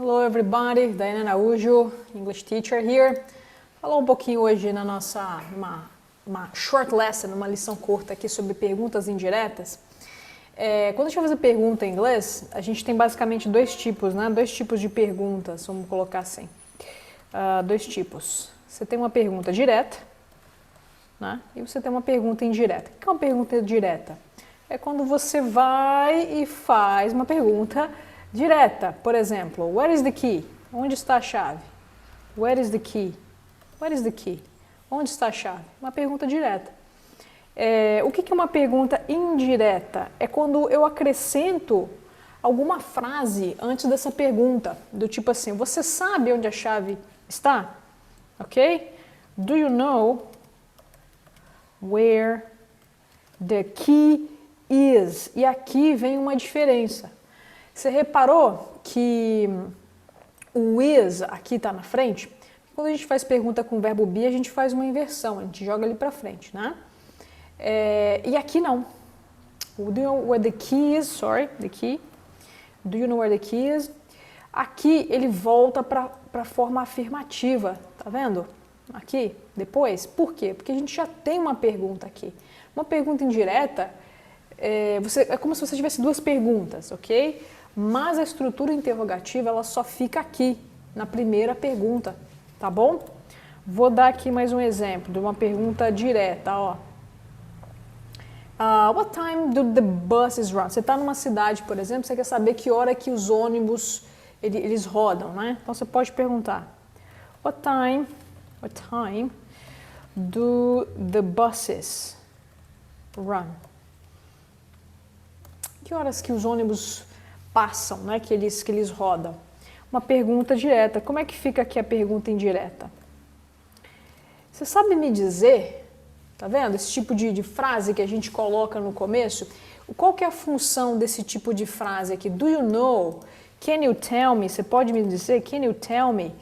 Hello everybody, Daiane Araújo, English teacher here. Falar um pouquinho hoje na nossa uma short lesson, uma lição curta aqui sobre perguntas indiretas. Quando a gente vai fazer pergunta em inglês, a gente tem basicamente dois tipos, né? Dois tipos de perguntas, vamos colocar assim. Dois tipos. Você tem uma pergunta direta, né? E você tem uma pergunta indireta. O que é uma pergunta direta? É quando você vai e faz uma pergunta direta. Por exemplo, where is the key? Onde está a chave? Where is the key? Where is the key? Onde está a chave? Uma pergunta direta. O que é uma pergunta indireta? É quando eu acrescento alguma frase antes dessa pergunta, do tipo assim, você sabe onde a chave está? Ok? Do you know where the key is? E aqui vem uma diferença. Você reparou que o is aqui está na frente? Quando a gente faz pergunta com o verbo be, a gente faz uma inversão, a gente joga ele para frente, né? E aqui não. Do you know where the key is? Sorry, the key. Do you know where the key is? Aqui ele volta para a forma afirmativa, tá vendo? Aqui, depois. Por quê? Porque a gente já tem uma pergunta aqui. Uma pergunta indireta, é como se você tivesse duas perguntas, ok? Mas a estrutura interrogativa, ela só fica aqui, na primeira pergunta, tá bom? Vou dar aqui mais um exemplo de uma pergunta direta, ó. What time do the buses run? Você está numa cidade, por exemplo, você quer saber que hora que os ônibus eles rodam, né? Então você pode perguntar, what time do the buses run? Que horas que os ônibus passam, né? Que eles rodam? Uma pergunta direta. Como é que fica aqui a pergunta indireta? Você sabe me dizer, tá vendo? Esse tipo de frase que a gente coloca no começo, qual que é a função desse tipo de frase aqui? Do you know? Can you tell me? Você pode me dizer? Can you tell me?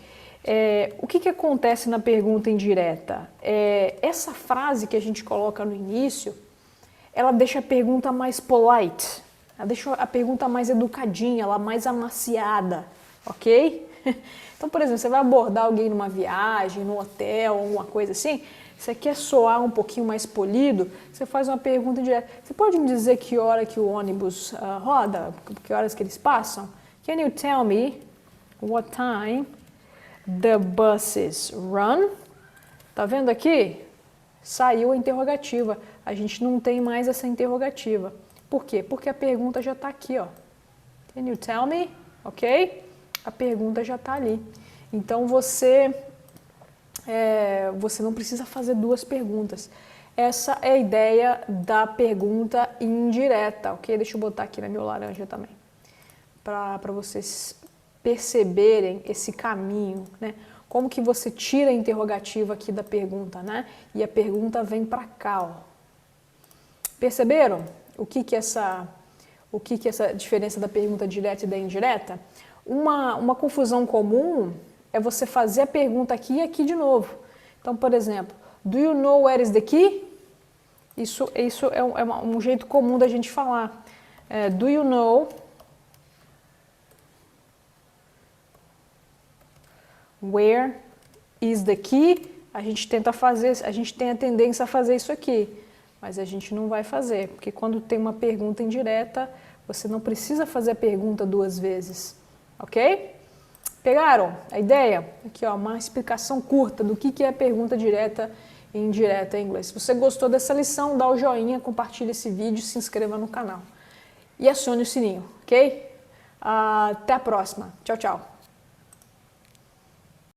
O que acontece na pergunta indireta? Essa frase que a gente coloca no início, ela deixa a pergunta mais polite, ela deixa a pergunta mais educadinha, ela mais amaciada, ok? Então, por exemplo, você vai abordar alguém numa viagem, no hotel, alguma coisa assim, você quer soar um pouquinho mais polido, você faz uma pergunta indireta. Você pode me dizer que hora que o ônibus roda? Que horas que eles passam? Can you tell me what time the buses run? Tá vendo aqui? Saiu a interrogativa. A gente não tem mais essa interrogativa. Por quê? Porque a pergunta já está aqui, ó. Can you tell me? Ok? A pergunta já está ali. Então você não precisa fazer duas perguntas. Essa é a ideia da pergunta indireta, ok? Deixa eu botar aqui na meu laranja também, para vocês perceberem esse caminho, né? Como que você tira a interrogativa aqui da pergunta, né? E a pergunta vem para cá, ó. Perceberam o que essa diferença da pergunta direta e da indireta? Uma confusão comum é você fazer a pergunta aqui e aqui de novo. Então, por exemplo, do you know where is the key? Isso é um jeito comum da gente falar. Do you know where is the key? A gente tenta fazer, a gente tem a tendência a fazer isso aqui, mas a gente não vai fazer, porque quando tem uma pergunta indireta, você não precisa fazer a pergunta duas vezes, ok? Pegaram a ideia? Aqui, ó, uma explicação curta do que é pergunta direta e indireta em inglês. Se você gostou dessa lição, dá o joinha, compartilha esse vídeo, se inscreva no canal e acione o sininho, ok? Até a próxima. Tchau, tchau.